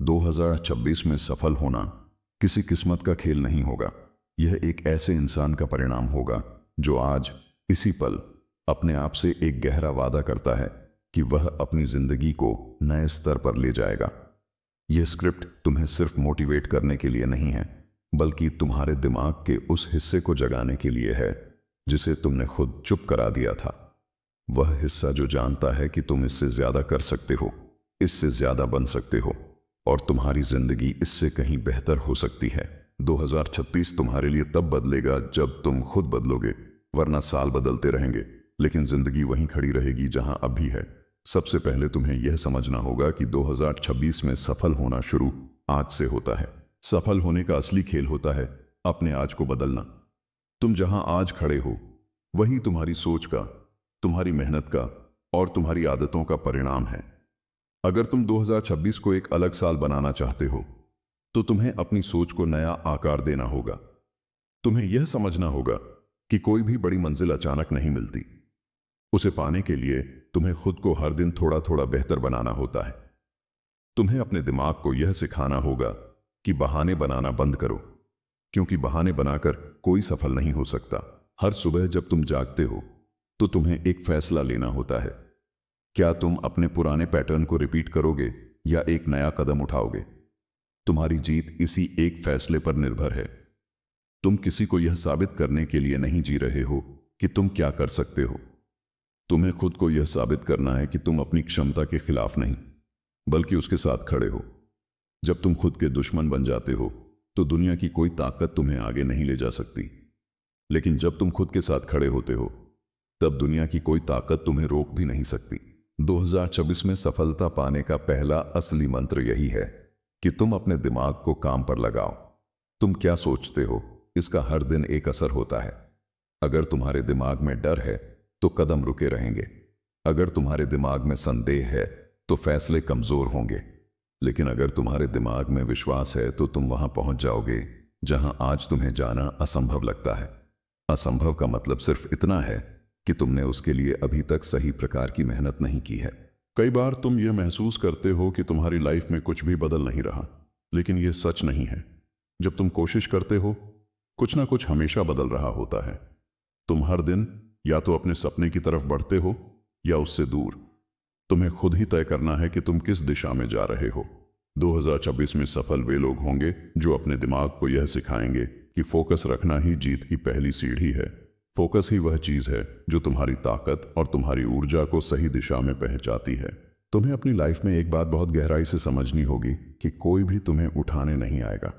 2026 में सफल होना किसी किस्मत का खेल नहीं होगा। यह एक ऐसे इंसान का परिणाम होगा जो आज इसी पल अपने आप से एक गहरा वादा करता है कि वह अपनी जिंदगी को नए स्तर पर ले जाएगा। यह स्क्रिप्ट तुम्हें सिर्फ मोटिवेट करने के लिए नहीं है, बल्कि तुम्हारे दिमाग के उस हिस्से को जगाने के लिए है जिसे तुमने खुद चुप करा दिया था। वह हिस्सा जो जानता है कि तुम इससे ज्यादा कर सकते हो, इससे ज्यादा बन सकते हो और तुम्हारी जिंदगी इससे कहीं बेहतर हो सकती है। 2026 तुम्हारे लिए तब बदलेगा जब तुम खुद बदलोगे, वरना साल बदलते रहेंगे लेकिन जिंदगी वहीं खड़ी रहेगी जहां अभी है। सबसे पहले तुम्हें यह समझना होगा कि 2026 में सफल होना शुरू आज से होता है। सफल होने का असली खेल होता है अपने आज को बदलना। तुम जहां आज खड़े हो वही तुम्हारी सोच का, तुम्हारी मेहनत का और तुम्हारी आदतों का परिणाम है। अगर तुम 2026 को एक अलग साल बनाना चाहते हो तो तुम्हें अपनी सोच को नया आकार देना होगा। तुम्हें यह समझना होगा कि कोई भी बड़ी मंजिल अचानक नहीं मिलती। उसे पाने के लिए तुम्हें खुद को हर दिन थोड़ा थोड़ा बेहतर बनाना होता है। तुम्हें अपने दिमाग को यह सिखाना होगा कि बहाने बनाना बंद करो, क्योंकि बहाने बनाकर कोई सफल नहीं हो सकता। हर सुबह जब तुम जागते हो तो तुम्हें एक फैसला लेना होता है। क्या तुम अपने पुराने पैटर्न को रिपीट करोगे या एक नया कदम उठाओगे? तुम्हारी जीत इसी एक फैसले पर निर्भर है। तुम किसी को यह साबित करने के लिए नहीं जी रहे हो कि तुम क्या कर सकते हो। तुम्हें खुद को यह साबित करना है कि तुम अपनी क्षमता के खिलाफ नहीं, बल्कि उसके साथ खड़े हो। जब तुम खुद के दुश्मन बन जाते हो तो दुनिया की कोई ताकत तुम्हें आगे नहीं ले जा सकती। लेकिन जब तुम खुद के साथ खड़े होते हो तब दुनिया की कोई ताकत तुम्हें रोक भी नहीं सकती। 2026 में सफलता पाने का पहला असली मंत्र यही है कि तुम अपने दिमाग को काम पर लगाओ। तुम क्या सोचते हो इसका हर दिन एक असर होता है। अगर तुम्हारे दिमाग में डर है तो कदम रुके रहेंगे। अगर तुम्हारे दिमाग में संदेह है तो फैसले कमजोर होंगे। लेकिन अगर तुम्हारे दिमाग में विश्वास है तो तुम वहां पहुंच जाओगे जहां आज तुम्हें जाना असंभव लगता है। असंभव का मतलब सिर्फ इतना है कि तुमने उसके लिए अभी तक सही प्रकार की मेहनत नहीं की है। कई बार तुम यह महसूस करते हो कि तुम्हारी लाइफ में कुछ भी बदल नहीं रहा, लेकिन यह सच नहीं है। जब तुम कोशिश करते हो कुछ ना कुछ हमेशा बदल रहा होता है। तुम हर दिन या तो अपने सपने की तरफ बढ़ते हो या उससे दूर। तुम्हें खुद ही तय करना है कि तुम किस दिशा में जा रहे हो। 2026 में सफल वे लोग होंगे जो अपने दिमाग को यह सिखाएंगे कि फोकस रखना ही जीत की पहली सीढ़ी है। फोकस ही वह चीज है जो तुम्हारी ताकत और तुम्हारी ऊर्जा को सही दिशा में पहुंचाती है। तुम्हें अपनी लाइफ में एक बात बहुत गहराई से समझनी होगी कि कोई भी तुम्हें उठाने नहीं आएगा।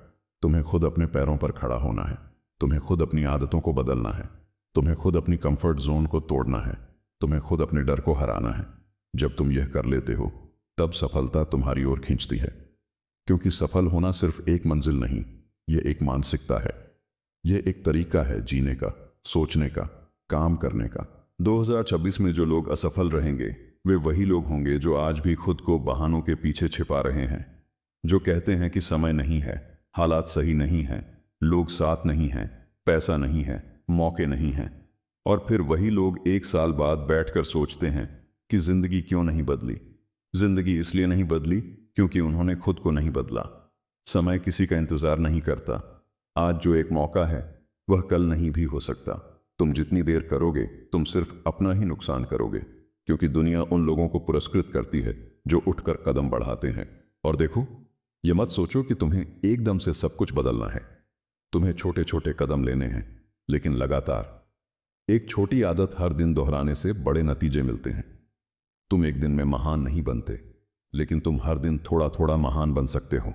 तुम्हें खुद अपने पैरों पर खड़ा होना है। तुम्हें खुद अपनी आदतों को बदलना है। तुम्हें खुद अपनी कंफर्ट जोन को तोड़ना है। तुम्हें खुद अपने डर को हराना है। जब तुम यह कर लेते हो तब सफलता तुम्हारी ओर खींचती है। क्योंकि सफल होना सिर्फ एक मंजिल नहीं, यह एक मानसिकता है। यह एक तरीका है जीने का, सोचने का, काम करने का। 2026 में जो लोग असफल रहेंगे वे वही लोग होंगे जो आज भी खुद को बहानों के पीछे छिपा रहे हैं। जो कहते हैं कि समय नहीं है, हालात सही नहीं है, लोग साथ नहीं हैं, पैसा नहीं है, मौके नहीं हैं। और फिर वही लोग एक साल बाद बैठकर सोचते हैं कि जिंदगी क्यों नहीं बदली। जिंदगी इसलिए नहीं बदली क्योंकि उन्होंने खुद को नहीं बदला। समय किसी का इंतजार नहीं करता। आज जो एक मौका है वह कल नहीं भी हो सकता। तुम जितनी देर करोगे तुम सिर्फ अपना ही नुकसान करोगे, क्योंकि दुनिया उन लोगों को पुरस्कृत करती है जो उठकर कदम बढ़ाते हैं। और देखो, यह मत सोचो कि तुम्हें एकदम से सब कुछ बदलना है। तुम्हें छोटे छोटे कदम लेने हैं, लेकिन लगातार। एक छोटी आदत हर दिन दोहराने से बड़े नतीजे मिलते हैं। तुम एक दिन में महान नहीं बनते, लेकिन तुम हर दिन थोड़ा थोड़ा महान बन सकते हो।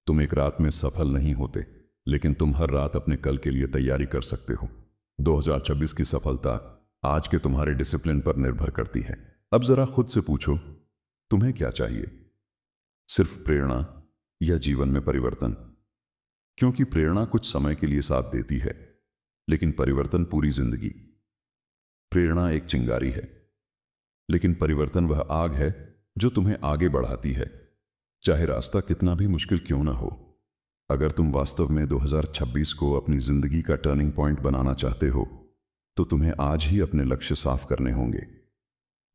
तुम एक रात में सफल नहीं होते, लेकिन तुम हर रात अपने कल के लिए तैयारी कर सकते हो। 2026 की सफलता आज के तुम्हारे डिसिप्लिन पर निर्भर करती है। अब जरा खुद से पूछो, तुम्हें क्या चाहिए? सिर्फ प्रेरणा या जीवन में परिवर्तन? क्योंकि प्रेरणा कुछ समय के लिए साथ देती है, लेकिन परिवर्तन पूरी जिंदगी। प्रेरणा एक चिंगारी है, लेकिन परिवर्तन वह आग है जो तुम्हें आगे बढ़ाती है, चाहे रास्ता कितना भी मुश्किल क्यों ना हो। अगर तुम वास्तव में 2026 को अपनी जिंदगी का टर्निंग पॉइंट बनाना चाहते हो तो तुम्हें आज ही अपने लक्ष्य साफ करने होंगे।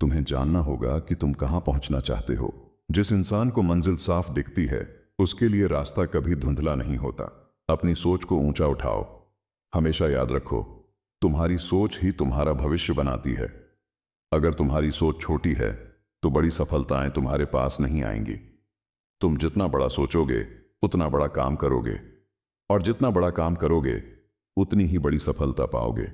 तुम्हें जानना होगा कि तुम कहां पहुंचना चाहते हो। जिस इंसान को मंजिल साफ दिखती है उसके लिए रास्ता कभी धुंधला नहीं होता। अपनी सोच को ऊंचा उठाओ। हमेशा याद रखो, तुम्हारी सोच ही तुम्हारा भविष्य बनाती है। अगर तुम्हारी सोच छोटी है तो बड़ी सफलताएं तुम्हारे पास नहीं आएंगी। तुम जितना बड़ा सोचोगे उतना बड़ा काम करोगे, और जितना बड़ा काम करोगे उतनी ही बड़ी सफलता पाओगे।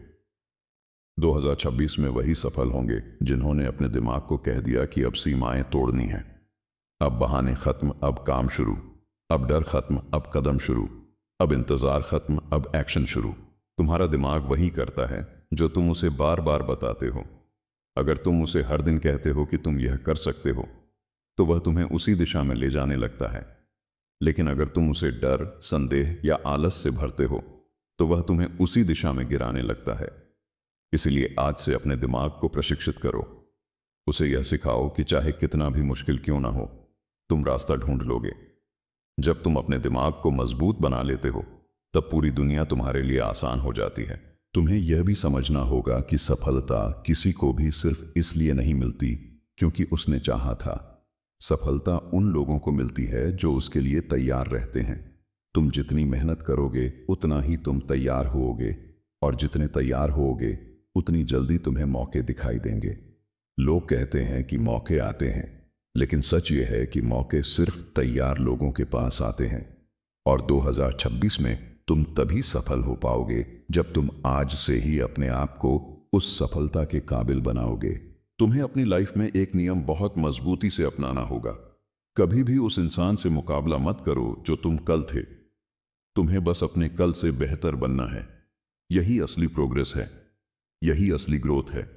2026 में वही सफल होंगे जिन्होंने अपने दिमाग को कह दिया कि अब सीमाएं तोड़नी है, अब बहाने खत्म, अब काम शुरू, अब डर खत्म, अब कदम शुरू, अब इंतजार खत्म, अब एक्शन शुरू। तुम्हारा दिमाग वही करता है जो तुम उसे बार बार बताते हो। अगर तुम उसे हर दिन कहते हो कि तुम यह कर सकते हो, तो वह तुम्हें उसी दिशा में ले जाने लगता है। लेकिन अगर तुम उसे डर, संदेह या आलस से भरते हो, तो वह तुम्हें उसी दिशा में गिराने लगता है। इसलिए आज से अपने दिमाग को प्रशिक्षित करो। उसे यह सिखाओ कि चाहे कितना भी मुश्किल क्यों ना हो, तुम रास्ता ढूंढ लोगे। जब तुम अपने दिमाग को मजबूत बना लेते हो, तब पूरी दुनिया तुम्हारे लिए आसान हो जाती है। तुम्हें यह भी समझना होगा कि सफलता किसी को भी सिर्फ इसलिए नहीं मिलती क्योंकि उसने चाहा था। सफलता उन लोगों को मिलती है जो उसके लिए तैयार रहते हैं। तुम जितनी मेहनत करोगे उतना ही तुम तैयार होोगे, और जितने तैयार होोगे उतनी जल्दी तुम्हें मौके दिखाई देंगे। लोग कहते हैं कि मौके आते हैं, लेकिन सच यह है कि मौके सिर्फ तैयार लोगों के पास आते हैं। और 2026 में तुम तभी सफल हो पाओगे जब तुम आज से ही अपने आप को उस सफलता के काबिल बनाओगे। तुम्हें अपनी लाइफ में एक नियम बहुत मजबूती से अपनाना होगा। कभी भी उस इंसान से मुकाबला मत करो जो तुम कल थे। तुम्हें बस अपने कल से बेहतर बनना है। यही असली प्रोग्रेस है, यही असली ग्रोथ है,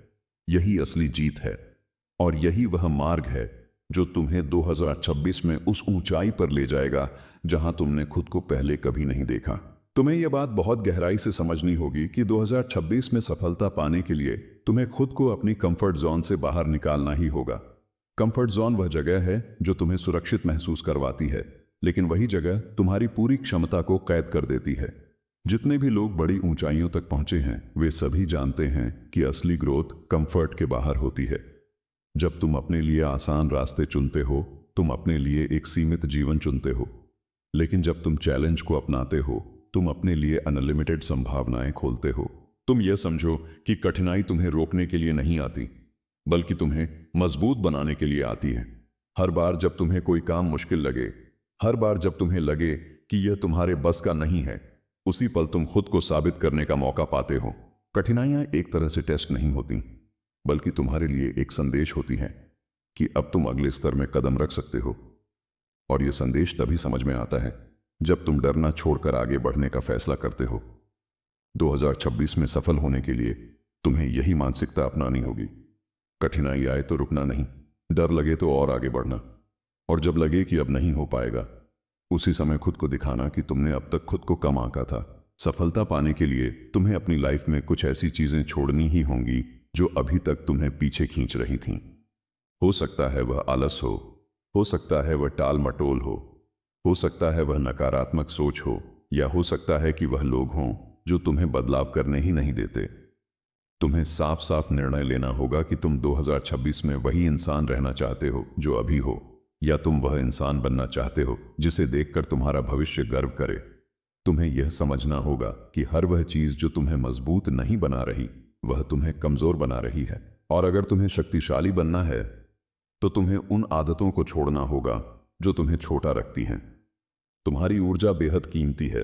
यही असली जीत है, और यही वह मार्ग है जो तुम्हें 2026 में उस ऊंचाई पर ले जाएगा जहां तुमने खुद को पहले कभी नहीं देखा। तुम्हें यह बात बहुत गहराई से समझनी होगी कि 2026 में सफलता पाने के लिए तुम्हें खुद को अपनी कंफर्ट जोन से बाहर निकालना ही होगा। कंफर्ट जोन वह जगह है जो तुम्हें सुरक्षित महसूस करवाती है, लेकिन वही जगह तुम्हारी पूरी क्षमता को कैद कर देती है। जितने भी लोग बड़ी ऊंचाइयों तक पहुंचे हैं, वे सभी जानते हैं कि असली ग्रोथ कंफर्ट के बाहर होती है। जब तुम अपने लिए आसान रास्ते चुनते हो, तुम अपने लिए एक सीमित जीवन चुनते हो। लेकिन जब तुम चैलेंज को अपनाते हो, तुम अपने लिए अनलिमिटेड संभावनाएं खोलते हो। तुम यह समझो कि कठिनाई तुम्हें रोकने के लिए नहीं आती, बल्कि तुम्हें मजबूत बनाने के लिए आती है। हर बार जब तुम्हें कोई काम मुश्किल लगे, हर बार जब तुम्हें लगे कि यह तुम्हारे बस का नहीं है, उसी पल तुम खुद को साबित करने का मौका पाते हो। कठिनाइयां एक तरह से टेस्ट नहीं होती, बल्कि तुम्हारे लिए एक संदेश होती हैं कि अब तुम अगले स्तर में कदम रख सकते हो। और यह संदेश तभी समझ में आता है जब तुम डरना छोड़कर आगे बढ़ने का फैसला करते हो। 2026 में सफल होने के लिए तुम्हें यही मानसिकता अपनानी होगी। कठिनाई आए तो रुकना नहीं, डर लगे तो और आगे बढ़ना, और जब लगे कि अब नहीं हो पाएगा, उसी समय खुद को दिखाना कि तुमने अब तक खुद को कम आंका था। सफलता पाने के लिए तुम्हें अपनी लाइफ में कुछ ऐसी चीजें छोड़नी ही होंगी जो अभी तक तुम्हें पीछे खींच रही थीं। हो सकता है वह आलस हो सकता है वह टाल मटोल हो सकता है वह नकारात्मक सोच हो, या हो सकता है कि वह लोग हों जो तुम्हें बदलाव करने ही नहीं देते। तुम्हें साफ साफ निर्णय लेना होगा कि तुम 2026 में वही इंसान रहना चाहते हो जो अभी हो, या तुम वह इंसान बनना चाहते हो जिसे देखकर तुम्हारा भविष्य गर्व करे। तुम्हें यह समझना होगा कि हर वह चीज जो तुम्हें मजबूत नहीं बना रही, वह तुम्हें कमजोर बना रही है। और अगर तुम्हें शक्तिशाली बनना है, तो तुम्हें उन आदतों को छोड़ना होगा जो तुम्हें छोटा रखती हैं। तुम्हारी ऊर्जा बेहद कीमती है,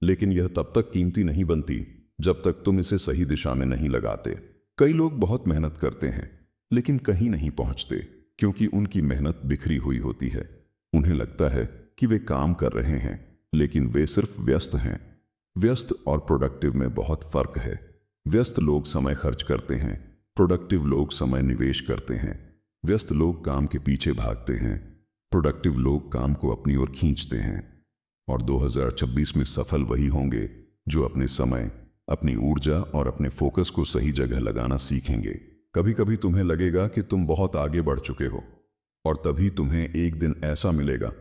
लेकिन यह तब तक कीमती नहीं बनती जब तक तुम इसे सही दिशा में नहीं लगाते। कई लोग बहुत मेहनत करते हैं, लेकिन कहीं नहीं पहुंचते क्योंकि उनकी मेहनत बिखरी हुई होती है। उन्हें लगता है कि वे काम कर रहे हैं, लेकिन वे सिर्फ व्यस्त हैं। व्यस्त और प्रोडक्टिव में बहुत फर्क है। व्यस्त लोग समय खर्च करते हैं, प्रोडक्टिव लोग समय निवेश करते हैं। व्यस्त लोग काम के पीछे भागते हैं, प्रोडक्टिव लोग काम को अपनी ओर खींचते हैं। और 2026 में सफल वही होंगे जो अपने समय, अपनी ऊर्जा और अपने फोकस को सही जगह लगाना सीखेंगे। कभी कभी तुम्हें लगेगा कि तुम बहुत आगे बढ़ चुके हो, और तभी तुम्हें एक दिन ऐसा मिलेगा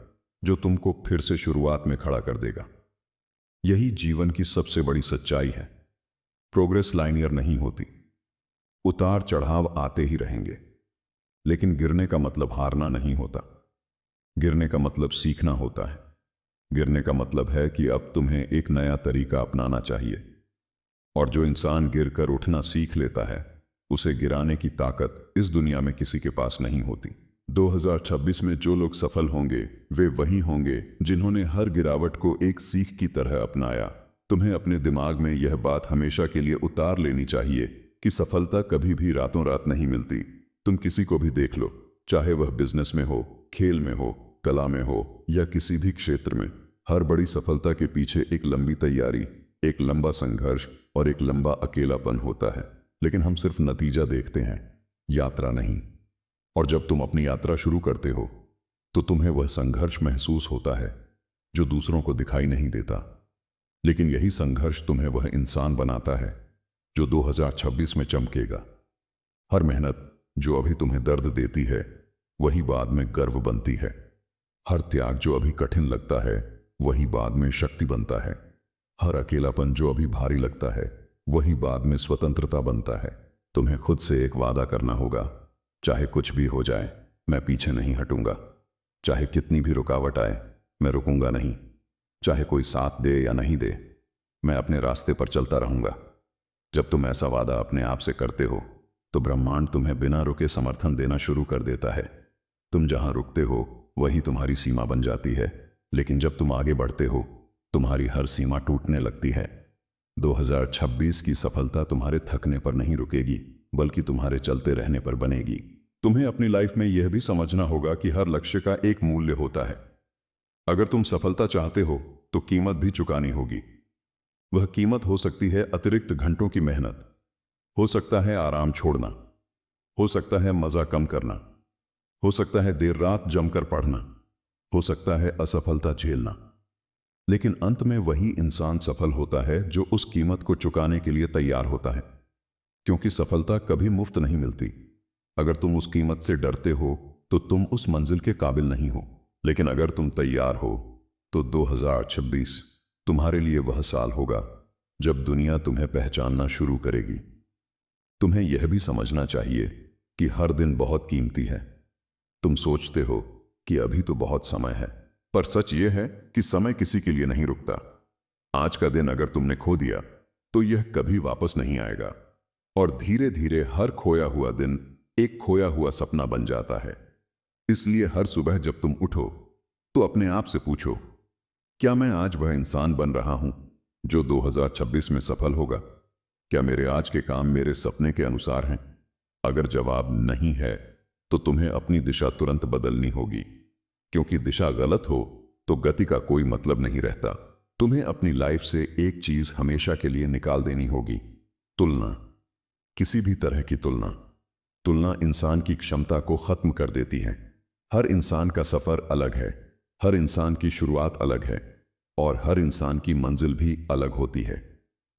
जो तुमको फिर से शुरुआत में खड़ा कर देगा। यही जीवन की सबसे बड़ी सच्चाई है। प्रोग्रेस लाइनियर नहीं होती। उतार चढ़ाव आते ही रहेंगे, लेकिन गिरने का मतलब हारना नहीं होता। गिरने का मतलब सीखना होता है। गिरने का मतलब है कि अब तुम्हें एक नया तरीका अपनाना चाहिए। और जो इंसान गिर कर उठना सीख लेता है, उसे गिराने की ताकत इस दुनिया में किसी के पास नहीं होती। 2026 में जो लोग सफल होंगे वे वही होंगे जिन्होंने हर गिरावट को एक सीख की तरह अपनाया। तुम्हें अपने दिमाग में यह बात हमेशा के लिए उतार लेनी चाहिए कि सफलता कभी भी रातों रात नहीं मिलती। तुम किसी को भी देख लो, चाहे वह बिजनेस में हो, खेल में हो, कला में हो या किसी भी क्षेत्र में, हर बड़ी सफलता के पीछे एक लंबी तैयारी, एक लंबा संघर्ष और एक लंबा अकेलापन होता है। लेकिन हम सिर्फ नतीजा देखते हैं, यात्रा नहीं। और जब तुम अपनी यात्रा शुरू करते हो तो तुम्हें वह संघर्ष महसूस होता है जो दूसरों को दिखाई नहीं देता। लेकिन यही संघर्ष तुम्हें वह इंसान बनाता है जो 2026 में चमकेगा। हर मेहनत जो अभी तुम्हें दर्द देती है वही बाद में गर्व बनती है। हर त्याग जो अभी कठिन लगता है वही बाद में शक्ति बनता है। हर अकेलापन जो अभी भारी लगता है वही बाद में स्वतंत्रता बनता है। तुम्हें खुद से एक वादा करना होगा, चाहे कुछ भी हो जाए मैं पीछे नहीं हटूंगा। चाहे कितनी भी रुकावट आए मैं रुकूंगा नहीं। चाहे कोई साथ दे या नहीं दे, मैं अपने रास्ते पर चलता रहूंगा। जब तुम ऐसा वादा अपने आप से करते हो तो ब्रह्मांड तुम्हें बिना रुके समर्थन देना शुरू कर देता है। तुम जहां रुकते हो वही तुम्हारी सीमा बन जाती है, लेकिन जब तुम आगे बढ़ते हो तुम्हारी हर सीमा टूटने लगती है। 2026 की सफलता तुम्हारे थकने पर नहीं रुकेगी, बल्कि तुम्हारे चलते रहने पर बनेगी। तुम्हें अपनी लाइफ में यह भी समझना होगा कि हर लक्ष्य का एक मूल्य होता है। अगर तुम सफलता चाहते हो तो कीमत भी चुकानी होगी। वह कीमत हो सकती है अतिरिक्त घंटों की मेहनत, हो सकता है आराम छोड़ना, हो सकता है मजा कम करना, हो सकता है देर रात जमकर पढ़ना, हो सकता है असफलता झेलना। लेकिन अंत में वही इंसान सफल होता है जो उस कीमत को चुकाने के लिए तैयार होता है, क्योंकि सफलता कभी मुफ्त नहीं मिलती। अगर तुम उस कीमत से डरते हो तो तुम उस मंजिल के काबिल नहीं हो। लेकिन अगर तुम तैयार हो तो 2026 तुम्हारे लिए वह साल होगा जब दुनिया तुम्हें पहचानना शुरू करेगी। तुम्हें यह भी समझना चाहिए कि हर दिन बहुत कीमती है। तुम सोचते हो कि अभी तो बहुत समय है, पर सच यह है कि समय किसी के लिए नहीं रुकता। आज का दिन अगर तुमने खो दिया तो यह कभी वापस नहीं आएगा, और धीरे धीरे हर खोया हुआ दिन एक खोया हुआ सपना बन जाता है। इसलिए हर सुबह जब तुम उठो तो अपने आप से पूछो, क्या मैं आज वह इंसान बन रहा हूं जो 2026 में सफल होगा? क्या मेरे आज के काम मेरे सपने के अनुसार हैं? अगर जवाब नहीं है तो तुम्हें अपनी दिशा तुरंत बदलनी होगी, क्योंकि दिशा गलत हो तो गति का कोई मतलब नहीं रहता। तुम्हें अपनी लाइफ से एक चीज हमेशा के लिए निकाल देनी होगी, तुलना। किसी भी तरह की तुलना। तुलना इंसान की क्षमता को खत्म कर देती है। हर इंसान का सफर अलग है, हर इंसान की शुरुआत अलग है, और हर इंसान की मंजिल भी अलग होती है।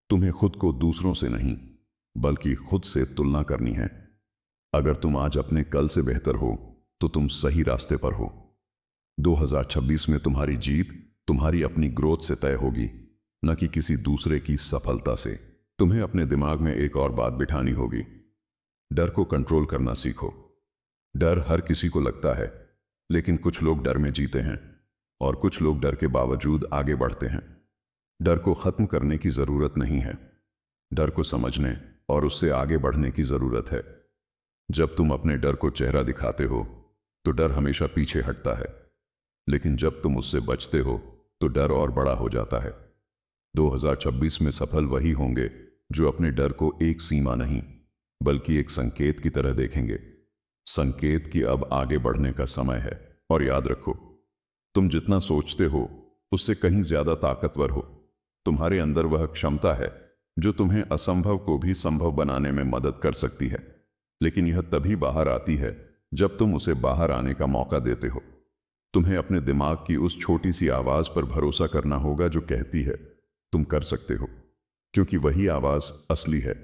तुम्हें खुद को दूसरों से नहीं बल्कि खुद से तुलना करनी है। अगर तुम आज अपने कल से बेहतर हो तो तुम सही रास्ते पर हो। 2026 में तुम्हारी जीत तुम्हारी अपनी ग्रोथ से तय होगी, न कि किसी दूसरे की सफलता से। तुम्हें अपने दिमाग में एक और बात बिठानी होगी, डर को कंट्रोल करना सीखो। डर हर किसी को लगता है, लेकिन कुछ लोग डर में जीते हैं और कुछ लोग डर के बावजूद आगे बढ़ते हैं। डर को खत्म करने की जरूरत नहीं है, डर को समझने और उससे आगे बढ़ने की जरूरत है। जब तुम अपने डर को चेहरा दिखाते हो तो डर हमेशा पीछे हटता है, लेकिन जब तुम उससे बचते हो तो डर और बड़ा हो जाता है। 2026 में सफल वही होंगे जो अपने डर को एक सीमा नहीं बल्कि एक संकेत की तरह देखेंगे। संकेत कि अब आगे बढ़ने का समय है। और याद रखो, तुम जितना सोचते हो उससे कहीं ज्यादा ताकतवर हो। तुम्हारे अंदर वह क्षमता है जो तुम्हें असंभव को भी संभव बनाने में मदद कर सकती है, लेकिन यह तभी बाहर आती है जब तुम उसे बाहर आने का मौका देते हो। तुम्हें अपने दिमाग की उस छोटी सी आवाज पर भरोसा करना होगा जो कहती है तुम कर सकते हो, क्योंकि वही आवाज असली है।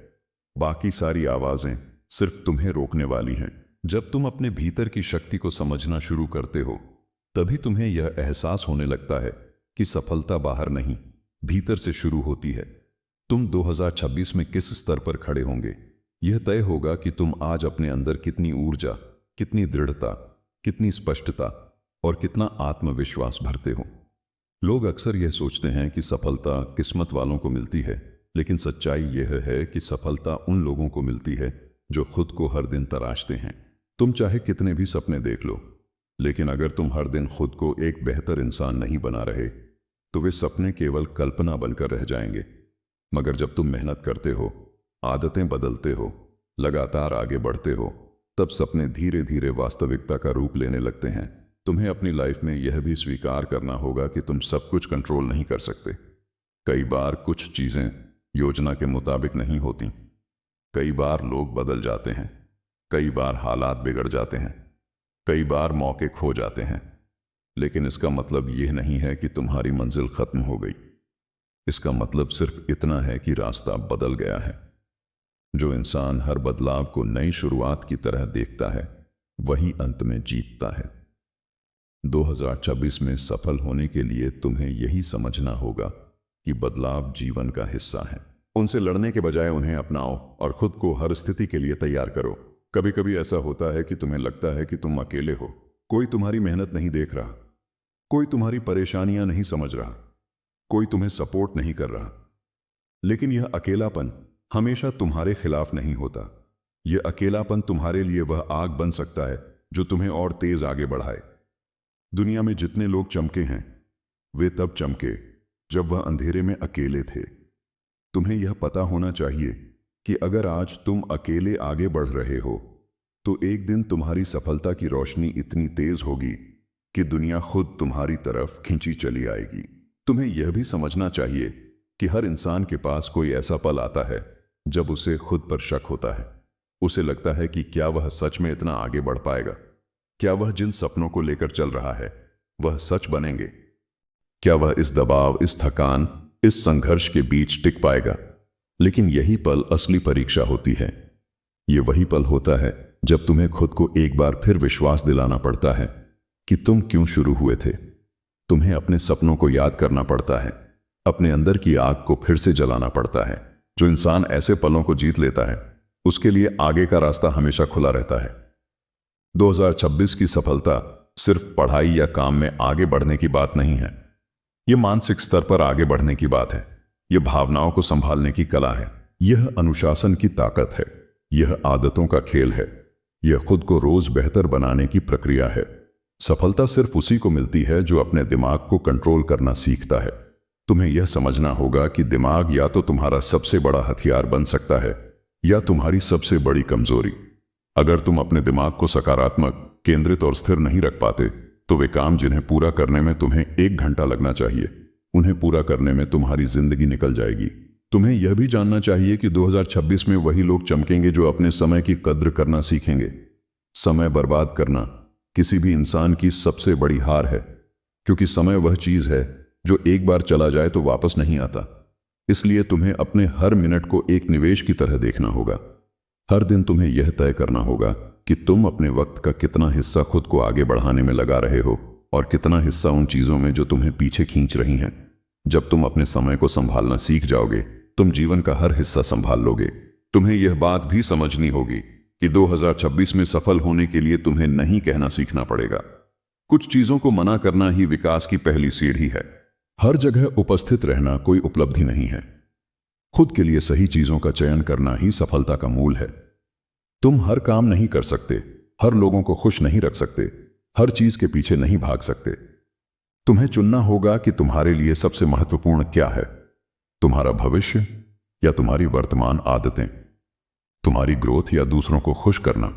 बाकी सारी आवाजें सिर्फ तुम्हें रोकने वाली हैं। जब तुम अपने भीतर की शक्ति को समझना शुरू करते हो तभी तुम्हें यह एहसास होने लगता है कि सफलता बाहर नहीं, भीतर से शुरू होती है। तुम 2026 में किस स्तर पर खड़े होंगे यह तय होगा कि तुम आज अपने अंदर कितनी ऊर्जा, कितनी दृढ़ता, कितनी स्पष्टता और कितना आत्मविश्वास भरते हो। लोग अक्सर यह सोचते हैं कि सफलता किस्मत वालों को मिलती है, लेकिन सच्चाई यह है कि सफलता उन लोगों को मिलती है जो खुद को हर दिन तराशते हैं। तुम चाहे कितने भी सपने देख लो, लेकिन अगर तुम हर दिन खुद को एक बेहतर इंसान नहीं बना रहे तो वे सपने केवल कल्पना बनकर रह जाएंगे। मगर जब तुम मेहनत करते हो, आदतें बदलते हो, लगातार आगे बढ़ते हो, तब सपने धीरे धीरे वास्तविकता का रूप लेने लगते हैं। तुम्हें अपनी लाइफ में यह भी स्वीकार करना होगा कि तुम सब कुछ कंट्रोल नहीं कर सकते। कई बार कुछ चीज़ें योजना के मुताबिक नहीं होती, कई बार लोग बदल जाते हैं, कई बार हालात बिगड़ जाते हैं, कई बार मौके खो जाते हैं। लेकिन इसका मतलब यह नहीं है कि तुम्हारी मंजिल खत्म हो गई। इसका मतलब सिर्फ इतना है कि रास्ता बदल गया है। जो इंसान हर बदलाव को नई शुरुआत की तरह देखता है, वही अंत में जीतता है। 2026 में सफल होने के लिए तुम्हें यही समझना होगा कि बदलाव जीवन का हिस्सा है। उनसे लड़ने के बजाय उन्हें अपनाओ और खुद को हर स्थिति के लिए तैयार करो। कभी कभी ऐसा होता है कि तुम्हें लगता है कि तुम अकेले हो, कोई तुम्हारी मेहनत नहीं देख रहा, कोई तुम्हारी परेशानियां नहीं समझ रहा, कोई तुम्हें सपोर्ट नहीं कर रहा। लेकिन यह अकेलापन हमेशा तुम्हारे खिलाफ नहीं होता। यह अकेलापन तुम्हारे लिए वह आग बन सकता है जो तुम्हें और तेज आगे बढ़ाए। दुनिया में जितने लोग चमके हैं, वे तब चमके जब वह अंधेरे में अकेले थे। तुम्हें यह पता होना चाहिए कि अगर आज तुम अकेले आगे बढ़ रहे हो, तो एक दिन तुम्हारी सफलता की रोशनी इतनी तेज होगी कि दुनिया खुद तुम्हारी तरफ खींची चली आएगी। तुम्हें यह भी समझना चाहिए कि हर इंसान के पास कोई ऐसा पल आता है जब उसे खुद पर शक होता है। उसे लगता है कि क्या वह सच में इतना आगे बढ़ पाएगा? क्या वह जिन सपनों को लेकर चल रहा है वह सच बनेंगे? क्या वह इस दबाव, इस थकान, इस संघर्ष के बीच टिक पाएगा? लेकिन यही पल असली परीक्षा होती है। ये वही पल होता है जब तुम्हें खुद को एक बार फिर विश्वास दिलाना पड़ता है कि तुम क्यों शुरू हुए थे। तुम्हें अपने सपनों को याद करना पड़ता है, अपने अंदर की आग को फिर से जलाना पड़ता है। जो इंसान ऐसे पलों को जीत लेता है, उसके लिए आगे का रास्ता हमेशा खुला रहता है। 2026 की सफलता सिर्फ पढ़ाई या काम में आगे बढ़ने की बात नहीं है। यह मानसिक स्तर पर आगे बढ़ने की बात है। यह भावनाओं को संभालने की कला है। यह अनुशासन की ताकत है। यह आदतों का खेल है। यह खुद को रोज बेहतर बनाने की प्रक्रिया है। सफलता सिर्फ उसी को मिलती है जो अपने दिमाग को कंट्रोल करना सीखता है। तुम्हें यह समझना होगा कि दिमाग या तो तुम्हारा सबसे बड़ा हथियार बन सकता है या तुम्हारी सबसे बड़ी कमजोरी। अगर तुम अपने दिमाग को सकारात्मक, केंद्रित और स्थिर नहीं रख पाते, तो वे काम जिन्हें पूरा करने में तुम्हें 1 घंटा लगना चाहिए, उन्हें पूरा करने में तुम्हारी जिंदगी निकल जाएगी। तुम्हें यह भी जानना चाहिए कि 2026 में वही लोग चमकेंगे जो अपने समय की कद्र करना सीखेंगे। समय बर्बाद करना किसी भी इंसान की सबसे बड़ी हार है, क्योंकि समय वह चीज है जो एक बार चला जाए तो वापस नहीं आता। इसलिए तुम्हें अपने हर मिनट को एक निवेश की तरह देखना होगा। हर दिन तुम्हें यह तय करना होगा कि तुम अपने वक्त का कितना हिस्सा खुद को आगे बढ़ाने में लगा रहे हो और कितना हिस्सा उन चीजों में जो तुम्हें पीछे खींच रही हैं। जब तुम अपने समय को संभालना सीख जाओगे, तुम जीवन का हर हिस्सा संभाल लोगे। तुम्हें यह बात भी समझनी होगी कि 2026 में सफल होने के लिए तुम्हें नहीं कहना सीखना पड़ेगा। कुछ चीजों को मना करना ही विकास की पहली सीढ़ी है। हर जगह उपस्थित रहना कोई उपलब्धि नहीं है। खुद के लिए सही चीजों का चयन करना ही सफलता का मूल है। तुम हर काम नहीं कर सकते, हर लोगों को खुश नहीं रख सकते, हर चीज के पीछे नहीं भाग सकते। तुम्हें चुनना होगा कि तुम्हारे लिए सबसे महत्वपूर्ण क्या है, तुम्हारा भविष्य या तुम्हारी वर्तमान आदतें, तुम्हारी ग्रोथ या दूसरों को खुश करना,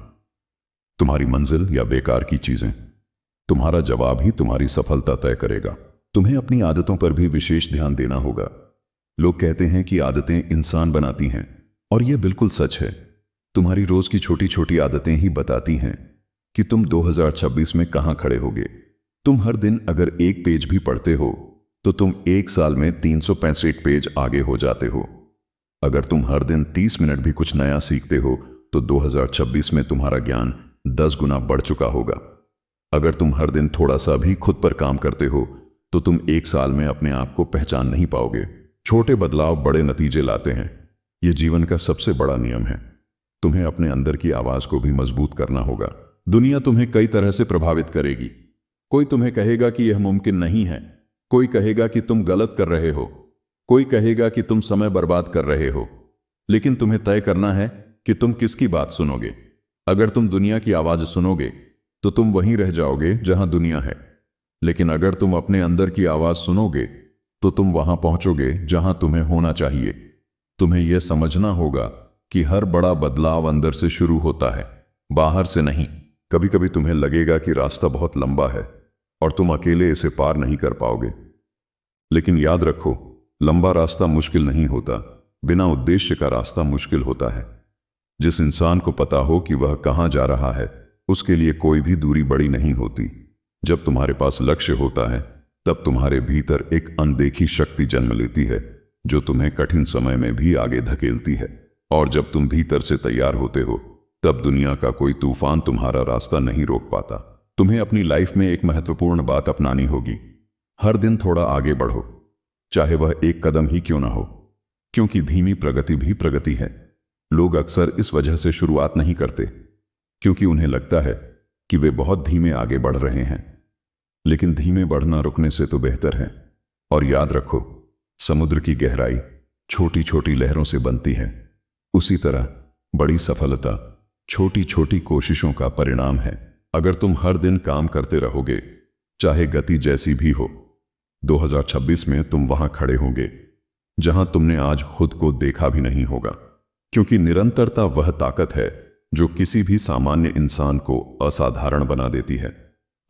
तुम्हारी मंजिल या बेकार की चीजें। तुम्हारा जवाब ही तुम्हारी सफलता तय करेगा। तुम्हें अपनी आदतों पर भी विशेष ध्यान देना होगा। लोग कहते हैं कि आदतें इंसान बनाती हैं, और यह बिल्कुल सच है। तुम्हारी रोज की छोटी छोटी आदतें ही बताती हैं कि तुम 2026 में कहां खड़े होगे। तुम हर दिन अगर एक पेज भी पढ़ते हो तो तुम एक साल में 365 पेज आगे हो जाते हो। अगर तुम हर दिन 30 मिनट भी कुछ नया सीखते हो तो 2026 में तुम्हारा ज्ञान 10 गुना बढ़ चुका होगा। अगर तुम हर दिन थोड़ा सा भी खुद पर काम करते हो तो तुम एक साल में अपने आप को पहचान नहीं पाओगे। छोटे बदलाव बड़े नतीजे लाते हैं। यह जीवन का सबसे बड़ा नियम है। तुम्हें अपने अंदर की आवाज को भी मजबूत करना होगा। दुनिया तुम्हें कई तरह से प्रभावित करेगी। कोई तुम्हें कहेगा कि यह मुमकिन नहीं है, कोई कहेगा कि तुम गलत कर रहे हो, कोई कहेगा कि तुम समय बर्बाद कर रहे हो। लेकिन तुम्हें तय करना है कि तुम किसकी बात सुनोगे। अगर तुम दुनिया की आवाज सुनोगे तो तुम वहीं रह जाओगे जहां दुनिया है, लेकिन अगर तुम अपने अंदर की आवाज सुनोगे तो तुम वहां पहुंचोगे जहां तुम्हें होना चाहिए। तुम्हें यह समझना होगा कि हर बड़ा बदलाव अंदर से शुरू होता है, बाहर से नहीं। कभी कभी तुम्हें लगेगा कि रास्ता बहुत लंबा है और तुम अकेले इसे पार नहीं कर पाओगे, लेकिन याद रखो, लंबा रास्ता मुश्किल नहीं होता, बिना उद्देश्य का रास्ता मुश्किल होता है। जिस इंसान को पता हो कि वह कहां जा रहा है, उसके लिए कोई भी दूरी बड़ी नहीं होती। जब तुम्हारे पास लक्ष्य होता है तब तुम्हारे भीतर एक अनदेखी शक्ति जन्म लेती है जो तुम्हें कठिन समय में भी आगे धकेलती है। और जब तुम भीतर से तैयार होते हो तब दुनिया का कोई तूफान तुम्हारा रास्ता नहीं रोक पाता। तुम्हें अपनी लाइफ में एक महत्वपूर्ण बात अपनानी होगी। हर दिन थोड़ा आगे बढ़ो, चाहे वह एक कदम ही क्यों ना हो, क्योंकि धीमी प्रगति भी प्रगति है। लोग अक्सर इस वजह से शुरुआत नहीं करते क्योंकि उन्हें लगता है कि वे बहुत धीमे आगे बढ़ रहे हैं, लेकिन धीमे बढ़ना रुकने से तो बेहतर है। और याद रखो, समुद्र की गहराई छोटी छोटी लहरों से बनती है, उसी तरह बड़ी सफलता छोटी छोटी कोशिशों का परिणाम है। अगर तुम हर दिन काम करते रहोगे, चाहे गति जैसी भी हो, 2026 में तुम वहां खड़े होंगे जहां तुमने आज खुद को देखा भी नहीं होगा। क्योंकि निरंतरता वह ताकत है जो किसी भी सामान्य इंसान को असाधारण बना देती है,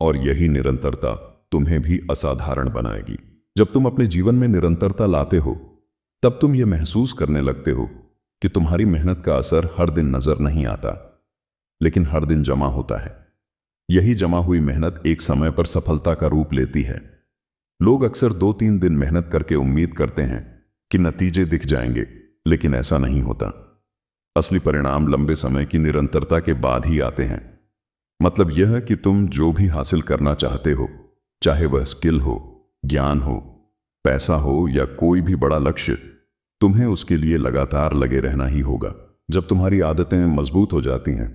और यही निरंतरता तुम्हें भी असाधारण बनाएगी। जब तुम अपने जीवन में निरंतरता लाते हो तब तुम यह महसूस करने लगते हो कि तुम्हारी मेहनत का असर हर दिन नजर नहीं आता, लेकिन हर दिन जमा होता है। यही जमा हुई मेहनत एक समय पर सफलता का रूप लेती है। लोग अक्सर 2-3 दिन मेहनत करके उम्मीद करते हैं कि नतीजे दिख जाएंगे, लेकिन ऐसा नहीं होता। असली परिणाम लंबे समय की निरंतरता के बाद ही आते हैं। मतलब यह कि तुम जो भी हासिल करना चाहते हो, चाहे वह स्किल हो, ज्ञान हो, पैसा हो या कोई भी बड़ा लक्ष्य, तुम्हें उसके लिए लगातार लगे रहना ही होगा। जब तुम्हारी आदतें मजबूत हो जाती हैं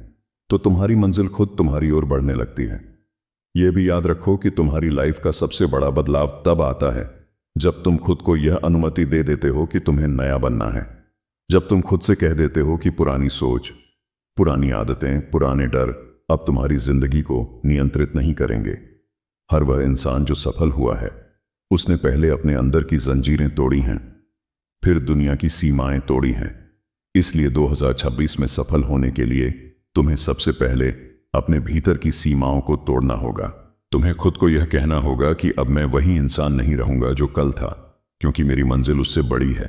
तो तुम्हारी मंजिल खुद तुम्हारी ओर बढ़ने लगती है। यह भी याद रखो कि तुम्हारी लाइफ का सबसे बड़ा बदलाव तब आता है जब तुम खुद को यह अनुमति दे देते हो कि तुम्हें नया बनना है। जब तुम खुद से कह देते हो कि पुरानी सोच, पुरानी आदतें, पुराने डर अब तुम्हारी जिंदगी को नियंत्रित नहीं करेंगे। हर वह इंसान जो सफल हुआ है, उसने पहले अपने अंदर की जंजीरें तोड़ी हैं, फिर दुनिया की सीमाएं तोड़ी हैं। इसलिए 2026 में सफल होने के लिए तुम्हें सबसे पहले अपने भीतर की सीमाओं को तोड़ना होगा। तुम्हें खुद को यह कहना होगा कि अब मैं वही इंसान नहीं रहूंगा जो कल था, क्योंकि मेरी मंजिल उससे बड़ी है।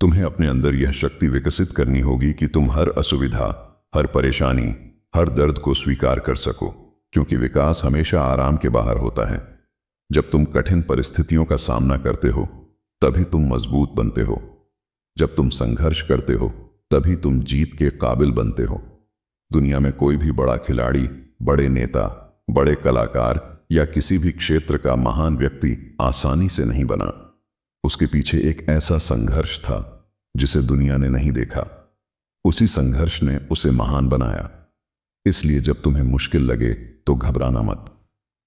तुम्हें अपने अंदर यह शक्ति विकसित करनी होगी कि तुम हर असुविधा, हर परेशानी, हर दर्द को स्वीकार कर सको, क्योंकि विकास हमेशा आराम के बाहर होता है। जब तुम कठिन परिस्थितियों का सामना करते हो तभी तुम मजबूत बनते हो। जब तुम संघर्ष करते हो तभी तुम जीत के काबिल बनते हो। दुनिया में कोई भी बड़ा खिलाड़ी, बड़े नेता, बड़े कलाकार या किसी भी क्षेत्र का महान व्यक्ति आसानी से नहीं बना। उसके पीछे एक ऐसा संघर्ष था जिसे दुनिया ने नहीं देखा। उसी संघर्ष ने उसे महान बनाया। इसलिए जब तुम्हें मुश्किल लगे तो घबराना मत।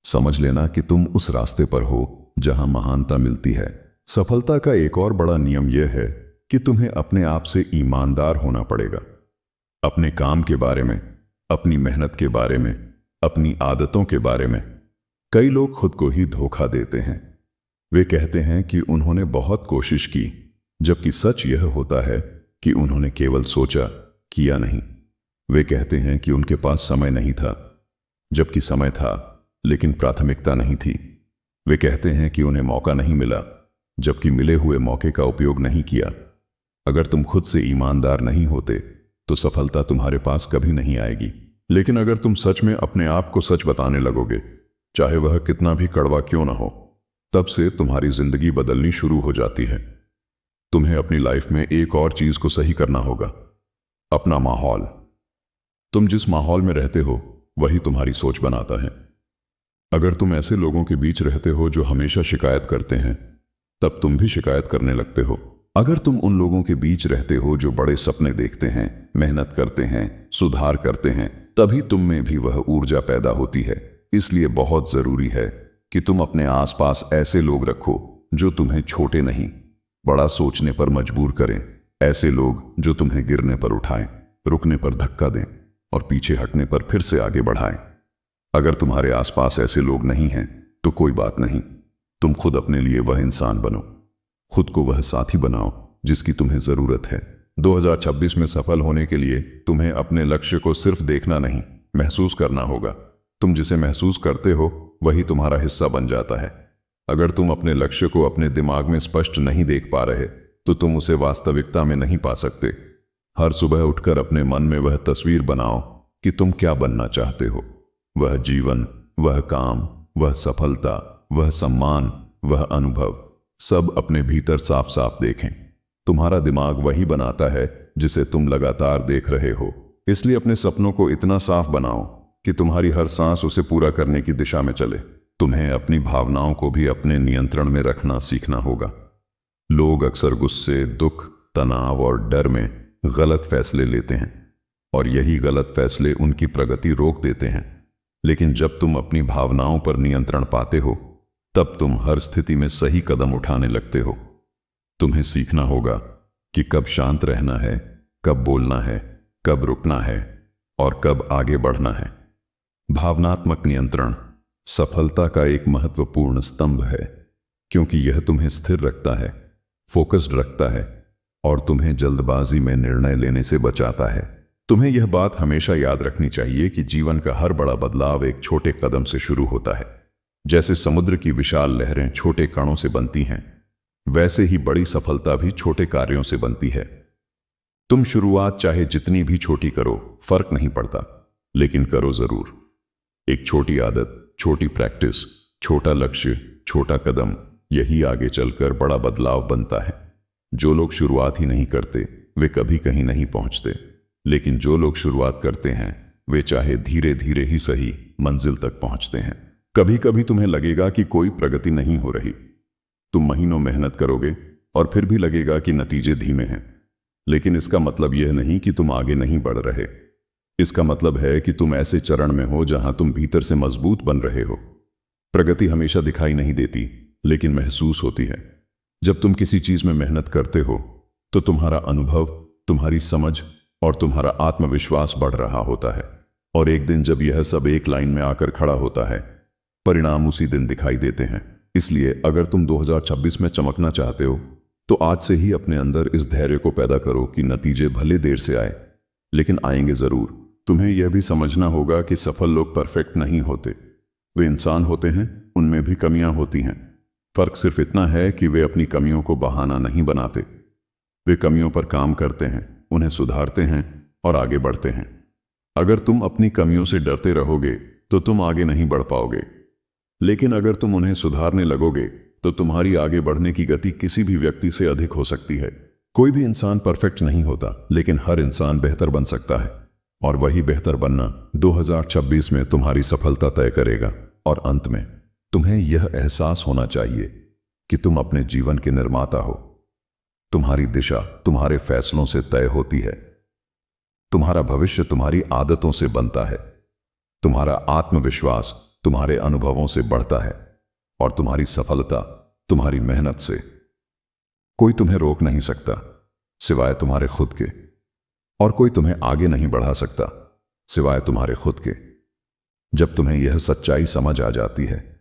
समझ लेना कि तुम उस रास्ते पर हो जहां महानता मिलती है। सफलता का एक और बड़ा नियम यह है कि तुम्हें अपने आप से ईमानदार होना पड़ेगा। अपने काम के बारे में, अपनी मेहनत के बारे में, अपनी आदतों के बारे में। कई लोग खुद को ही धोखा देते हैं। वे कहते हैं कि उन्होंने बहुत कोशिश की, जबकि सच यह होता है कि उन्होंने केवल सोचा, किया नहीं। वे कहते हैं कि उनके पास समय नहीं था, जबकि समय था लेकिन प्राथमिकता नहीं थी। वे कहते हैं कि उन्हें मौका नहीं मिला, जबकि मिले हुए मौके का उपयोग नहीं किया। अगर तुम खुद से ईमानदार नहीं होते तो सफलता तुम्हारे पास कभी नहीं आएगी। लेकिन अगर तुम सच में अपने आप को सच बताने लगोगे, चाहे वह कितना भी कड़वा क्यों ना हो, तब से तुम्हारी जिंदगी बदलनी शुरू हो जाती है। तुम्हें अपनी लाइफ में एक और चीज को सही करना होगा, अपना माहौल। तुम जिस माहौल में रहते हो वही तुम्हारी सोच बनाता है। अगर तुम ऐसे लोगों के बीच रहते हो जो हमेशा शिकायत करते हैं, तब तुम भी शिकायत करने लगते हो। अगर तुम उन लोगों के बीच रहते हो जो बड़े सपने देखते हैं, मेहनत करते हैं, सुधार करते हैं, तभी तुम में भी वह ऊर्जा पैदा होती है। इसलिए बहुत जरूरी है कि तुम अपने आसपास ऐसे लोग रखो जो तुम्हें छोटे नहीं, बड़ा सोचने पर मजबूर करें। ऐसे लोग जो तुम्हें गिरने पर उठाएं, रुकने पर धक्का दें और पीछे हटने पर फिर से आगे बढ़ाएं। अगर तुम्हारे आसपास ऐसे लोग नहीं हैं तो कोई बात नहीं, तुम खुद अपने लिए वह इंसान बनो, खुद को वह साथी बनाओ जिसकी तुम्हें जरूरत है। 2026 में सफल होने के लिए तुम्हें अपने लक्ष्य को सिर्फ देखना नहीं, महसूस करना होगा। तुम जिसे महसूस करते हो वही तुम्हारा हिस्सा बन जाता है। अगर तुम अपने लक्ष्य को अपने दिमाग में स्पष्ट नहीं देख पा रहे तो तुम उसे वास्तविकता में नहीं पा सकते। हर सुबह उठकर अपने मन में वह तस्वीर बनाओ कि तुम क्या बनना चाहते हो। वह जीवन, वह काम, वह सफलता, वह सम्मान, वह अनुभव, सब अपने भीतर साफ साफ देखें। तुम्हारा दिमाग वही बनाता है जिसे तुम लगातार देख रहे हो। इसलिए अपने सपनों को इतना साफ बनाओ कि तुम्हारी हर सांस उसे पूरा करने की दिशा में चले। तुम्हें अपनी भावनाओं को भी अपने नियंत्रण में रखना सीखना होगा। लोग अक्सर गुस्से, दुख, तनाव और डर में गलत फैसले लेते हैं और यही गलत फैसले उनकी प्रगति रोक देते हैं। लेकिन जब तुम अपनी भावनाओं पर नियंत्रण पाते हो तब तुम हर स्थिति में सही कदम उठाने लगते हो। तुम्हें सीखना होगा कि कब शांत रहना है, कब बोलना है, कब रुकना है और कब आगे बढ़ना है। भावनात्मक नियंत्रण सफलता का एक महत्वपूर्ण स्तंभ है, क्योंकि यह तुम्हें स्थिर रखता है, फोकस्ड रखता है और तुम्हें जल्दबाजी में निर्णय लेने से बचाता है। तुम्हें यह बात हमेशा याद रखनी चाहिए कि जीवन का हर बड़ा बदलाव एक छोटे कदम से शुरू होता है। जैसे समुद्र की विशाल लहरें छोटे कणों से बनती हैं, वैसे ही बड़ी सफलता भी छोटे कार्यों से बनती है। तुम शुरुआत चाहे जितनी भी छोटी करो, फर्क नहीं पड़ता, लेकिन करो जरूर। एक छोटी आदत, छोटी प्रैक्टिस, छोटा लक्ष्य, छोटा कदम, यही आगे चलकर बड़ा बदलाव बनता है। जो लोग शुरुआत ही नहीं करते वे कभी कहीं नहीं पहुंचते, लेकिन जो लोग शुरुआत करते हैं वे चाहे धीरे धीरे ही सही मंजिल तक पहुंचते हैं। कभी कभी तुम्हें लगेगा कि कोई प्रगति नहीं हो रही। तुम महीनों मेहनत करोगे और फिर भी लगेगा कि नतीजे धीमे हैं, लेकिन इसका मतलब यह नहीं कि तुम आगे नहीं बढ़ रहे। इसका मतलब है कि तुम ऐसे चरण में हो जहां तुम भीतर से मजबूत बन रहे हो। प्रगति हमेशा दिखाई नहीं देती, लेकिन महसूस होती है। जब तुम किसी चीज में मेहनत करते हो तो तुम्हारा अनुभव, तुम्हारी समझ और तुम्हारा आत्मविश्वास बढ़ रहा होता है, और एक दिन जब यह सब एक लाइन में आकर खड़ा होता है, परिणाम उसी दिन दिखाई देते हैं। इसलिए अगर तुम 2026 में चमकना चाहते हो तो आज से ही अपने अंदर इस धैर्य को पैदा करो कि नतीजे भले देर से आए, लेकिन आएंगे जरूर। तुम्हें यह भी समझना होगा कि सफल लोग परफेक्ट नहीं होते। वे इंसान होते हैं, उनमें भी कमियां होती हैं। फर्क सिर्फ इतना है कि वे अपनी कमियों को बहाना नहीं बनाते। वे कमियों पर काम करते हैं, उन्हें सुधारते हैं और आगे बढ़ते हैं। अगर तुम अपनी कमियों से डरते रहोगे तो तुम आगे नहीं बढ़ पाओगे, लेकिन अगर तुम उन्हें सुधारने लगोगे तो तुम्हारी आगे बढ़ने की गति किसी भी व्यक्ति से अधिक हो सकती है। कोई भी इंसान परफेक्ट नहीं होता, लेकिन हर इंसान बेहतर बन सकता है, और वही बेहतर बनना 2026 में तुम्हारी सफलता तय करेगा। और अंत में तुम्हें यह एहसास होना चाहिए कि तुम अपने जीवन के निर्माता हो। तुम्हारी दिशा तुम्हारे फैसलों से तय होती है। तुम्हारा भविष्य तुम्हारी आदतों से बनता है। तुम्हारा आत्मविश्वास तुम्हारे अनुभवों से बढ़ता है और तुम्हारी सफलता तुम्हारी मेहनत से। कोई तुम्हें रोक नहीं सकता सिवाय तुम्हारे खुद के, और कोई तुम्हें आगे नहीं बढ़ा सकता सिवाय तुम्हारे खुद के। जब तुम्हें यह सच्चाई समझ आ जाती है